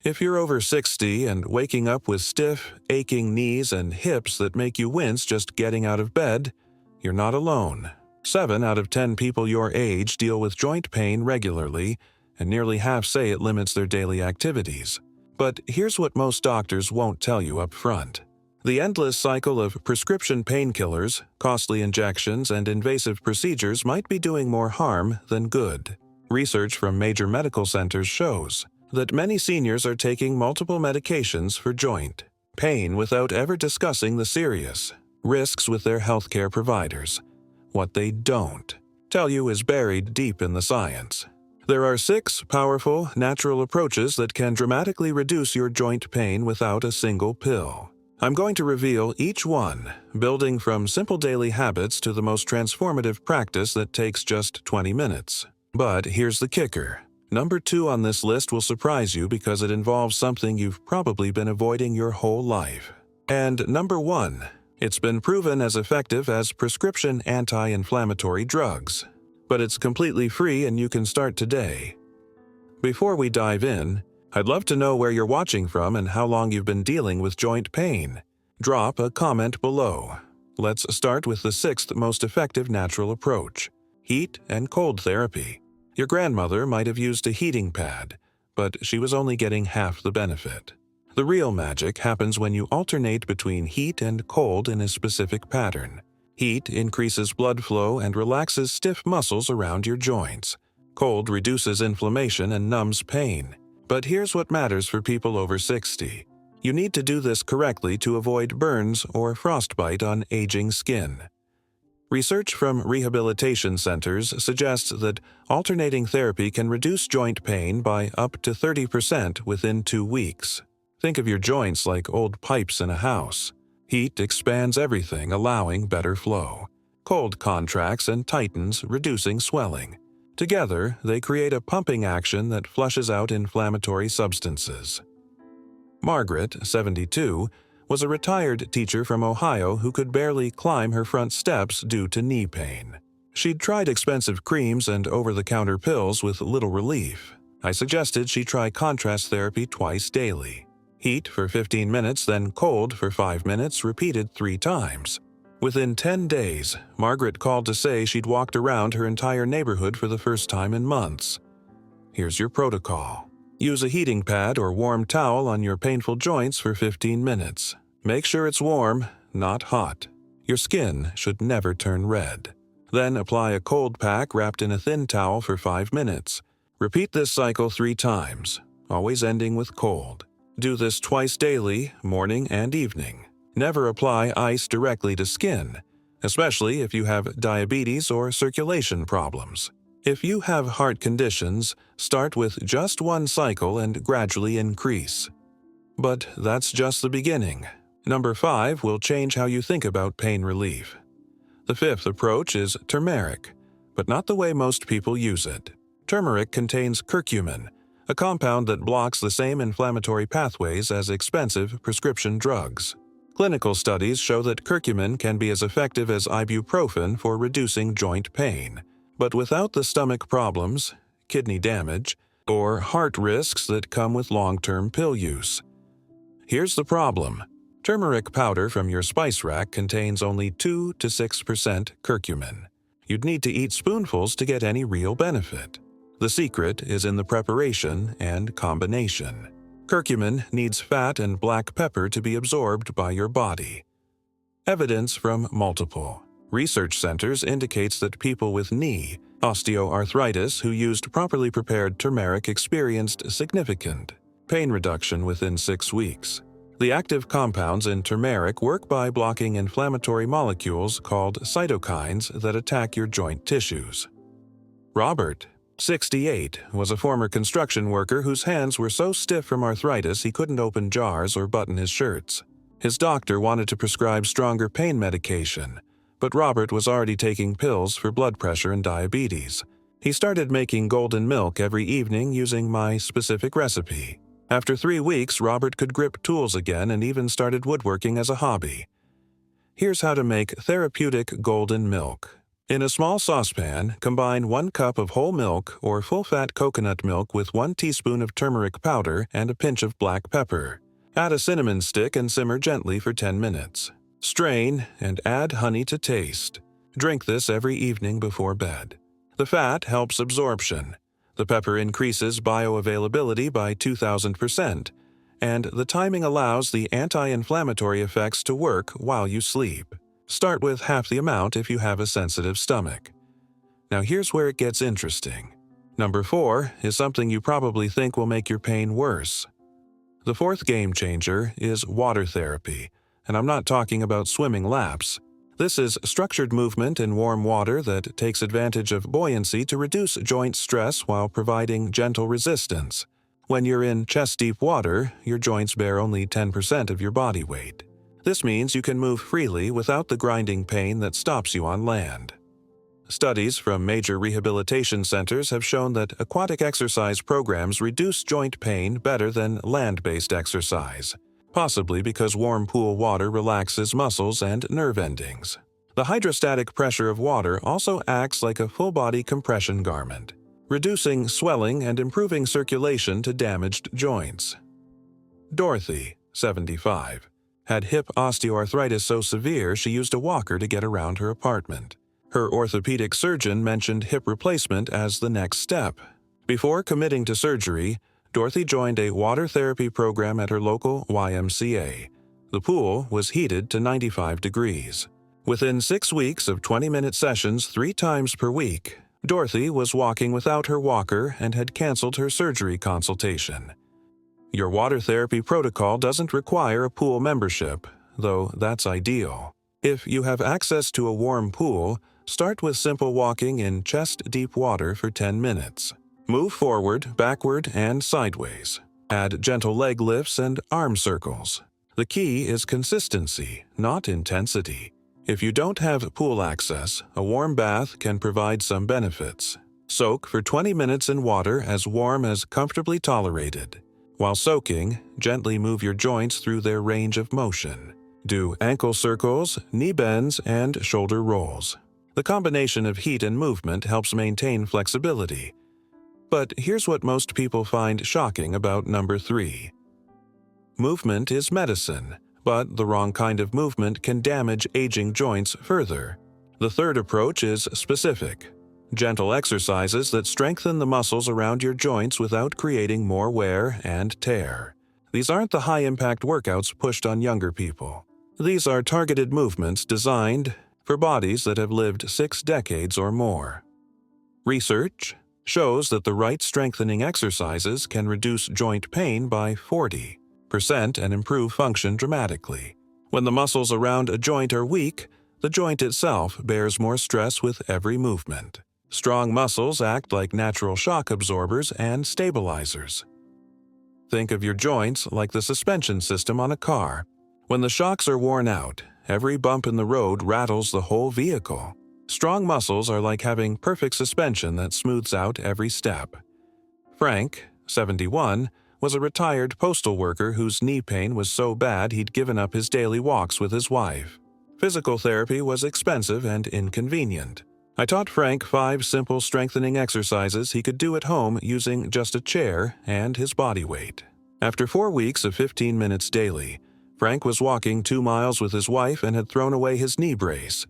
If you're over 60 and waking up with stiff, aching knees and hips that make you wince just getting out of bed, you're not alone. 7 out of 10 people your age deal with joint pain regularly, and nearly half say it limits their daily activities. But here's what most doctors won't tell you up front. The endless cycle of prescription painkillers, costly injections, and invasive procedures might be doing more harm than good. Research from major medical centers shows that many seniors are taking multiple medications for joint pain without ever discussing the serious risks with their healthcare providers. What they don't tell you is buried deep in the science. There are 6 powerful, natural approaches that can dramatically reduce your joint pain without a single pill. I'm going to reveal each one, building from simple daily habits to the most transformative practice that takes just 20 minutes. But here's the kicker. Number 2 on this list will surprise you because it involves something you've probably been avoiding your whole life. And number 1, it's been proven as effective as prescription anti-inflammatory drugs. But it's completely free and you can start today. Before we dive in, I'd love to know where you're watching from and how long you've been dealing with joint pain. Drop a comment below. Let's start with the 6th most effective natural approach: heat and cold therapy. Your grandmother might have used a heating pad, but she was only getting half the benefit. The real magic happens when you alternate between heat and cold in a specific pattern. Heat increases blood flow and relaxes stiff muscles around your joints. Cold reduces inflammation and numbs pain. But here's what matters for people over 60. You need to do this correctly to avoid burns or frostbite on aging skin. Research from rehabilitation centers suggests that alternating therapy can reduce joint pain by up to 30% within 2 weeks. Think of your joints like old pipes in a house. Heat expands everything, allowing better flow. Cold contracts and tightens, reducing swelling. Together, they create a pumping action that flushes out inflammatory substances. Margaret, 72, was a retired teacher from Ohio who could barely climb her front steps due to knee pain. She'd tried expensive creams and over-the-counter pills with little relief. I suggested she try contrast therapy twice daily. Heat for 15 minutes, then cold for 5 minutes, repeated 3 times. Within 10 days, Margaret called to say she'd walked around her entire neighborhood for the first time in months. Here's your protocol. Use a heating pad or warm towel on your painful joints for 15 minutes. Make sure it's warm, not hot. Your skin should never turn red. Then apply a cold pack wrapped in a thin towel for 5 minutes. Repeat this cycle 3 times, always ending with cold. Do this twice daily, morning and evening. Never apply ice directly to skin, especially if you have diabetes or circulation problems. If you have heart conditions, start with just 1 cycle and gradually increase. But that's just the beginning. Number 5 will change how you think about pain relief. The 5th approach is turmeric, but not the way most people use it. Turmeric contains curcumin, a compound that blocks the same inflammatory pathways as expensive prescription drugs. Clinical studies show that curcumin can be as effective as ibuprofen for reducing joint pain, but without the stomach problems, kidney damage, or heart risks that come with long-term pill use. Here's the problem. Turmeric powder from your spice rack contains only 2 to 6% curcumin. You'd need to eat spoonfuls to get any real benefit. The secret is in the preparation and combination. Curcumin needs fat and black pepper to be absorbed by your body. Evidence from multiple research centers indicates that people with knee osteoarthritis who used properly prepared turmeric experienced significant pain reduction within 6 weeks. The active compounds in turmeric work by blocking inflammatory molecules called cytokines that attack your joint tissues. Robert, 68, was a former construction worker whose hands were so stiff from arthritis he couldn't open jars or button his shirts. His doctor wanted to prescribe stronger pain medication, but Robert was already taking pills for blood pressure and diabetes. He started making golden milk every evening using my specific recipe. After 3 weeks, Robert could grip tools again and even started woodworking as a hobby. Here's how to make therapeutic golden milk. In a small saucepan, combine 1 cup of whole milk or full-fat coconut milk with 1 teaspoon of turmeric powder and a pinch of black pepper. Add a cinnamon stick and simmer gently for 10 minutes. Strain and add honey to taste. Drink this every evening before bed. The fat helps absorption. The pepper increases bioavailability by 2,000%, and the timing allows the anti-inflammatory effects to work while you sleep. Start with half the amount if you have a sensitive stomach. Now here's where it gets interesting. Number 4 is something you probably think will make your pain worse. The 4th game changer is water therapy, and I'm not talking about swimming laps. This is structured movement in warm water that takes advantage of buoyancy to reduce joint stress while providing gentle resistance. When you're in chest-deep water, your joints bear only 10% of your body weight. This means you can move freely without the grinding pain that stops you on land. Studies from major rehabilitation centers have shown that aquatic exercise programs reduce joint pain better than land-based exercise, possibly because warm pool water relaxes muscles and nerve endings. The hydrostatic pressure of water also acts like a full-body compression garment, reducing swelling and improving circulation to damaged joints. Dorothy, 75, had hip osteoarthritis so severe she used a walker to get around her apartment. Her orthopedic surgeon mentioned hip replacement as the next step. Before committing to surgery, Dorothy joined a water therapy program at her local YMCA. The pool was heated to 95 degrees. Within 6 weeks of 20-minute sessions 3 times per week, Dorothy was walking without her walker and had canceled her surgery consultation. Your water therapy protocol doesn't require a pool membership, though that's ideal. If you have access to a warm pool, start with simple walking in chest-deep water for 10 minutes. Move forward, backward, and sideways. Add gentle leg lifts and arm circles. The key is consistency, not intensity. If you don't have pool access, a warm bath can provide some benefits. Soak for 20 minutes in water as warm as comfortably tolerated. While soaking, gently move your joints through their range of motion. Do ankle circles, knee bends, and shoulder rolls. The combination of heat and movement helps maintain flexibility. But here's what most people find shocking about number 3. Movement is medicine, but the wrong kind of movement can damage aging joints further. The 3rd approach is specific. Gentle exercises that strengthen the muscles around your joints without creating more wear and tear. These aren't the high-impact workouts pushed on younger people. These are targeted movements designed for bodies that have lived 6 decades or more. Research shows that the right strengthening exercises can reduce joint pain by 40% and improve function dramatically. When the muscles around a joint are weak, the joint itself bears more stress with every movement. Strong muscles act like natural shock absorbers and stabilizers. Think of your joints like the suspension system on a car. When the shocks are worn out, every bump in the road rattles the whole vehicle. Strong muscles are like having perfect suspension that smooths out every step. Frank, 71, was a retired postal worker whose knee pain was so bad he'd given up his daily walks with his wife. Physical therapy was expensive and inconvenient. I taught Frank 5 simple strengthening exercises he could do at home using just a chair and his body weight. After 4 weeks of 15 minutes daily, Frank was walking 2 miles with his wife and had thrown away his knee brace.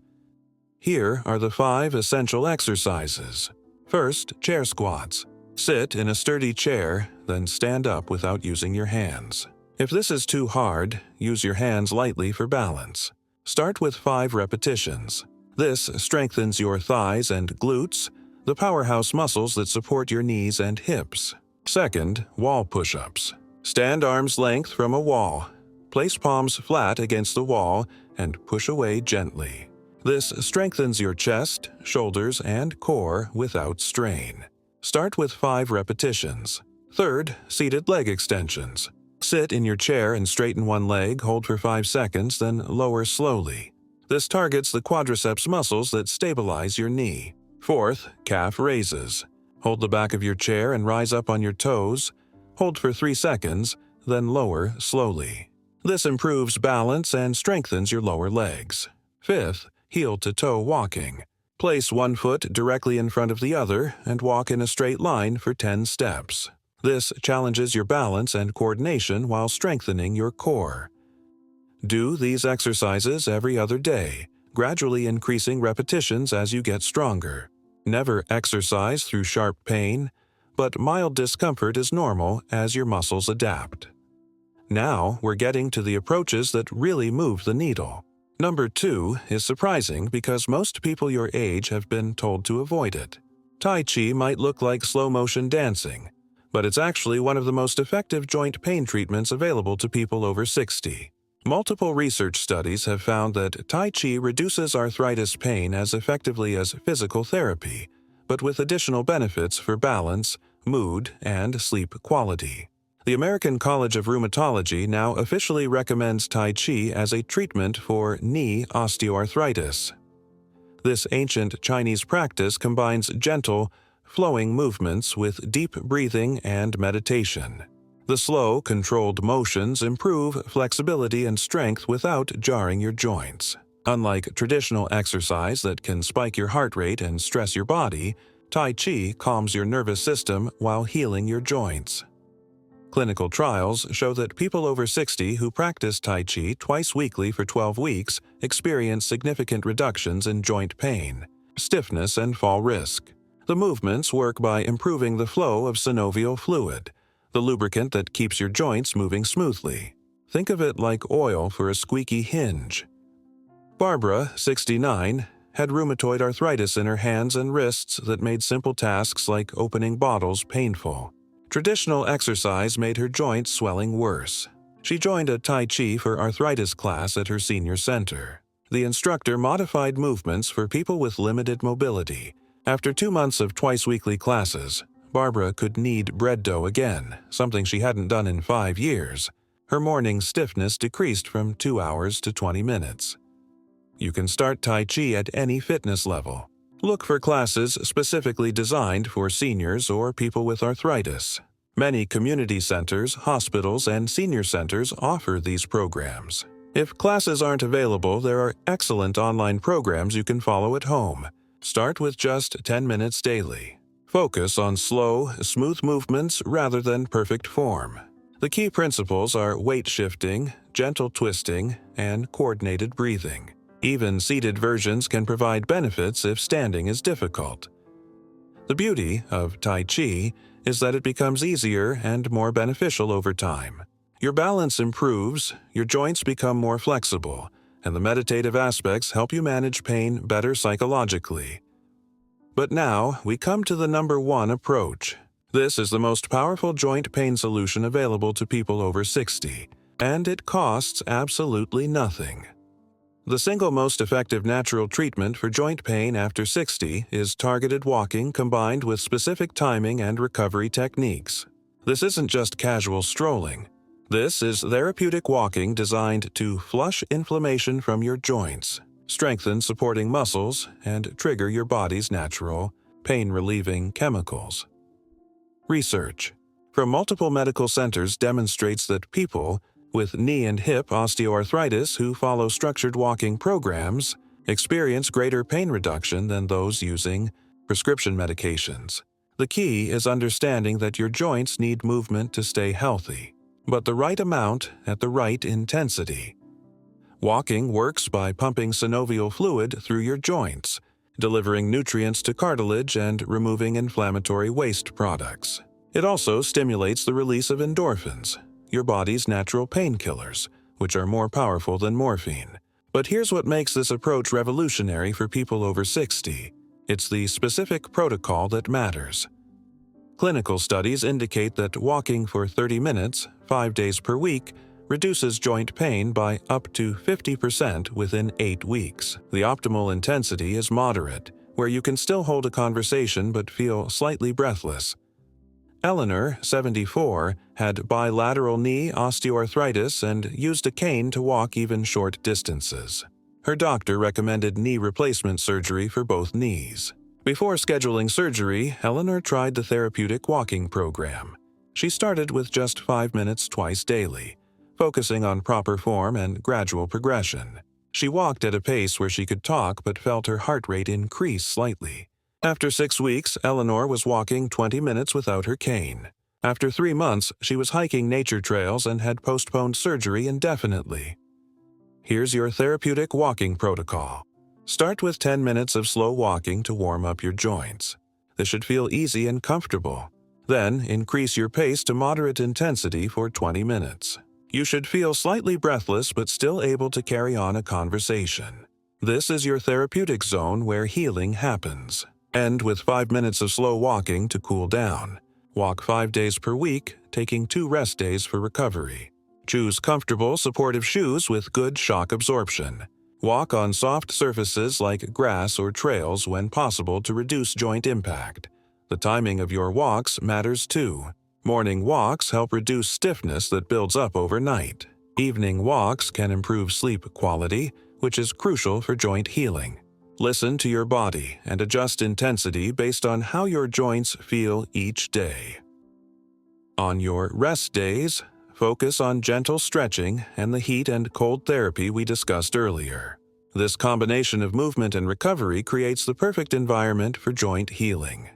Here are the 5 essential exercises. First, chair squats. Sit in a sturdy chair, then stand up without using your hands. If this is too hard, use your hands lightly for balance. Start with 5 repetitions. This strengthens your thighs and glutes, the powerhouse muscles that support your knees and hips. Second, wall push-ups. Stand arm's length from a wall. Place palms flat against the wall and push away gently. This strengthens your chest, shoulders, and core without strain. Start with 5 repetitions. Third, seated leg extensions. Sit in your chair and straighten one leg, hold for 5 seconds, then lower slowly. This targets the quadriceps muscles that stabilize your knee. Fourth, calf raises. Hold the back of your chair and rise up on your toes. Hold for 3 seconds, then lower slowly. This improves balance and strengthens your lower legs. Fifth, heel-to-toe walking. Place one foot directly in front of the other and walk in a straight line for 10 steps. This challenges your balance and coordination while strengthening your core. Do these exercises every other day, gradually increasing repetitions as you get stronger. Never exercise through sharp pain, but mild discomfort is normal as your muscles adapt. Now we're getting to the approaches that really move the needle. Number 2 is surprising because most people your age have been told to avoid it. Tai Chi might look like slow-motion dancing, but it's actually one of the most effective joint pain treatments available to people over 60. Multiple research studies have found that Tai Chi reduces arthritis pain as effectively as physical therapy, but with additional benefits for balance, mood, and sleep quality. The American College of Rheumatology now officially recommends Tai Chi as a treatment for knee osteoarthritis. This ancient Chinese practice combines gentle, flowing movements with deep breathing and meditation. The slow, controlled motions improve flexibility and strength without jarring your joints. Unlike traditional exercise that can spike your heart rate and stress your body, Tai Chi calms your nervous system while healing your joints. Clinical trials show that people over 60 who practice Tai Chi twice weekly for 12 weeks experience significant reductions in joint pain, stiffness, and fall risk. The movements work by improving the flow of synovial fluid, the lubricant that keeps your joints moving smoothly. Think of it like oil for a squeaky hinge. Barbara, 69, had rheumatoid arthritis in her hands and wrists that made simple tasks like opening bottles painful. Traditional exercise made her joint swelling worse. She joined a Tai Chi for arthritis class at her senior center. The instructor modified movements for people with limited mobility. After 2 months of twice-weekly classes, Barbara could knead bread dough again, something she hadn't done in 5 years. Her morning stiffness decreased from 2 hours to 20 minutes. You can start Tai Chi at any fitness level. Look for classes specifically designed for seniors or people with arthritis. Many community centers, hospitals, and senior centers offer these programs. If classes aren't available, there are excellent online programs you can follow at home. Start with just 10 minutes daily. Focus on slow, smooth movements rather than perfect form. The key principles are weight shifting, gentle twisting, and coordinated breathing. Even seated versions can provide benefits if standing is difficult. The beauty of Tai Chi is that it becomes easier and more beneficial over time. Your balance improves, your joints become more flexible, and the meditative aspects help you manage pain better psychologically. But now we come to the number 1 approach. This is the most powerful joint pain solution available to people over 60, and it costs absolutely nothing. The single most effective natural treatment for joint pain after 60 is targeted walking combined with specific timing and recovery techniques. This isn't just casual strolling. This is therapeutic walking designed to flush inflammation from your joints, strengthen supporting muscles, and trigger your body's natural, pain-relieving chemicals. Research from multiple medical centers demonstrates that people with knee and hip osteoarthritis who follow structured walking programs experience greater pain reduction than those using prescription medications. The key is understanding that your joints need movement to stay healthy, but the right amount at the right intensity. Walking works by pumping synovial fluid through your joints, delivering nutrients to cartilage and removing inflammatory waste products. It also stimulates the release of endorphins, your body's natural painkillers, which are more powerful than morphine. But here's what makes this approach revolutionary for people over 60. It's the specific protocol that matters. Clinical studies indicate that walking for 30 minutes, 5 days per week, reduces joint pain by up to 50% within 8 weeks. The optimal intensity is moderate, where you can still hold a conversation but feel slightly breathless. Eleanor, 74, had bilateral knee osteoarthritis and used a cane to walk even short distances. Her doctor recommended knee replacement surgery for both knees. Before scheduling surgery, Eleanor tried the Therapeutic walking program. She started with just 5 minutes twice daily, focusing on proper form and gradual progression. She walked at a pace where she could talk but felt her heart rate increase slightly. After 6 weeks, Eleanor was walking 20 minutes without her cane. After 3 months, she was hiking nature trails and had postponed surgery indefinitely. Here's your therapeutic walking protocol. Start with 10 minutes of slow walking to warm up your joints. This should feel easy and comfortable. Then, increase your pace to moderate intensity for 20 minutes. You should feel slightly breathless but still able to carry on a conversation. This is your therapeutic zone where healing happens. End with 5 minutes of slow walking to cool down. Walk 5 days per week, taking 2 rest days for recovery. Choose comfortable, supportive shoes with good shock absorption. Walk on soft surfaces like grass or trails when possible to reduce joint impact. The timing of your walks matters too. Morning walks help reduce stiffness that builds up overnight. Evening walks can improve sleep quality, which is crucial for joint healing. Listen to your body and adjust intensity based on how your joints feel each day. On your rest days, focus on gentle stretching and the heat and cold therapy we discussed earlier. This combination of movement and recovery creates the perfect environment for joint healing.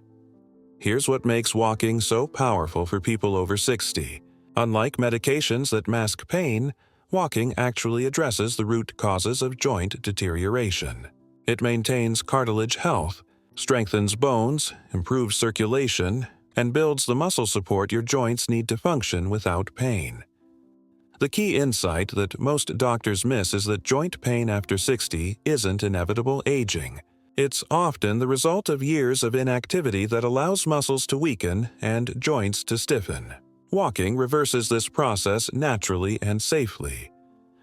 Here's what makes walking so powerful for people over 60. Unlike medications that mask pain, walking actually addresses the root causes of joint deterioration. It maintains cartilage health, strengthens bones, improves circulation, and builds the muscle support your joints need to function without pain. The key insight that most doctors miss is that joint pain after 60 isn't inevitable aging. It's often the result of years of inactivity that allows muscles to weaken and joints to stiffen. Walking reverses this process naturally and safely.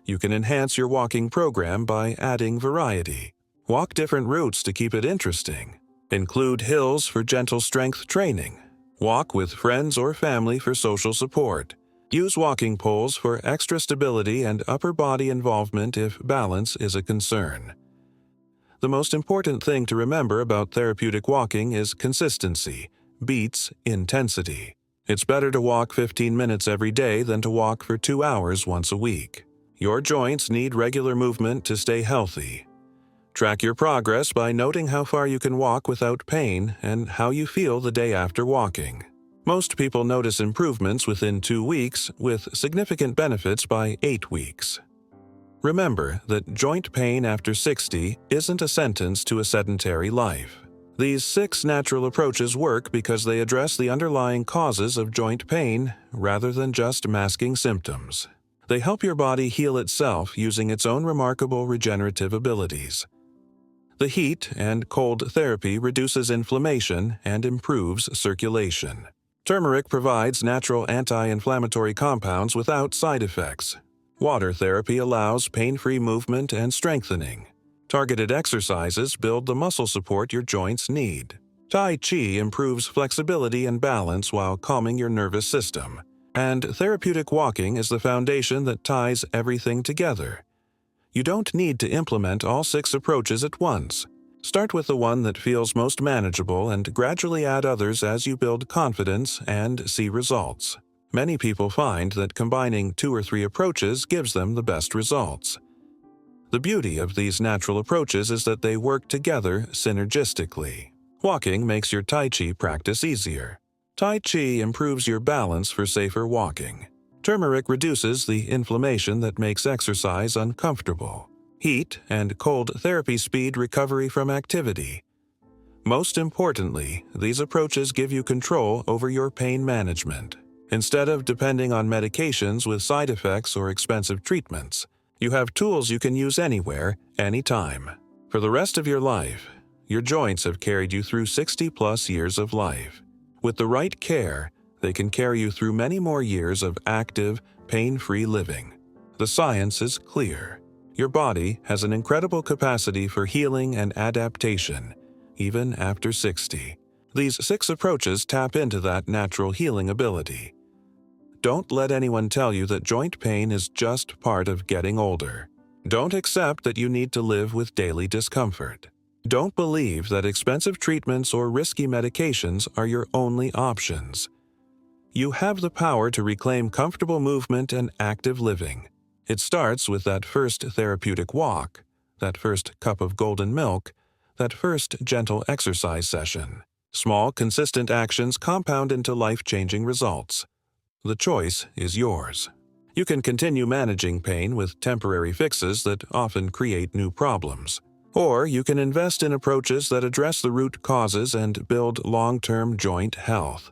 You can enhance your walking program by adding variety. Walk different routes to keep it interesting. Include hills for gentle strength training. Walk with friends or family for social support. Use walking poles for extra stability and upper body involvement if balance is a concern. The most important thing to remember about therapeutic walking is consistency beats intensity. It's better to walk 15 minutes every day than to walk for 2 hours once a week. Your joints need regular movement to stay healthy. Track your progress by noting how far you can walk without pain and how you feel the day after walking. Most people notice improvements within 2 weeks, with significant benefits by 8 weeks. Remember that joint pain after 60 isn't a sentence to a sedentary life. These 6 natural approaches work because they address the underlying causes of joint pain rather than just masking symptoms. They help your body heal itself using its own remarkable regenerative abilities. The heat and cold therapy reduces inflammation and improves circulation. Turmeric provides natural anti-inflammatory compounds without side effects. Water therapy allows pain-free movement and strengthening. Targeted exercises build the muscle support your joints need. Tai Chi improves flexibility and balance while calming your nervous system. And therapeutic walking is the foundation that ties everything together. You don't need to implement all 6 approaches at once. Start with the one that feels most manageable and gradually add others as you build confidence and see results. Many people find that combining 2 or 3 approaches gives them the best results. The beauty of these natural approaches is that they work together synergistically. Walking makes your Tai Chi practice easier. Tai Chi improves your balance for safer walking. Turmeric reduces the inflammation that makes exercise uncomfortable. Heat and cold therapy speed recovery from activity. Most importantly, these approaches give you control over your pain management. Instead of depending on medications with side effects or expensive treatments, you have tools you can use anywhere, anytime. For the rest of your life, your joints have carried you through 60+ years of life. With the right care, they can carry you through many more years of active, pain-free living. The science is clear. Your body has an incredible capacity for healing and adaptation, even after 60. These 6 approaches tap into that natural healing ability. Don't let anyone tell you that joint pain is just part of getting older. Don't accept that you need to live with daily discomfort. Don't believe that expensive treatments or risky medications are your only options. You have the power to reclaim comfortable movement and active living. It starts with that first therapeutic walk. that first cup of golden milk, that first gentle exercise session. Small, consistent actions compound into life-changing results. The choice is yours. You can continue managing pain with temporary fixes that often create new problems. Or you can invest in approaches that address the root causes and build long-term joint health.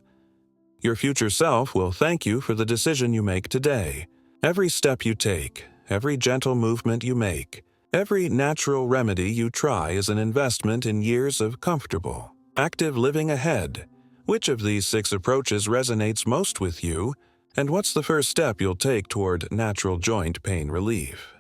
Your future self will thank you for the decision you make today. Every step you take, every gentle movement you make, every natural remedy you try is an investment in years of comfortable, active living ahead. Which of these 6 approaches resonates most with you, and what's the first step you'll take toward natural joint pain relief?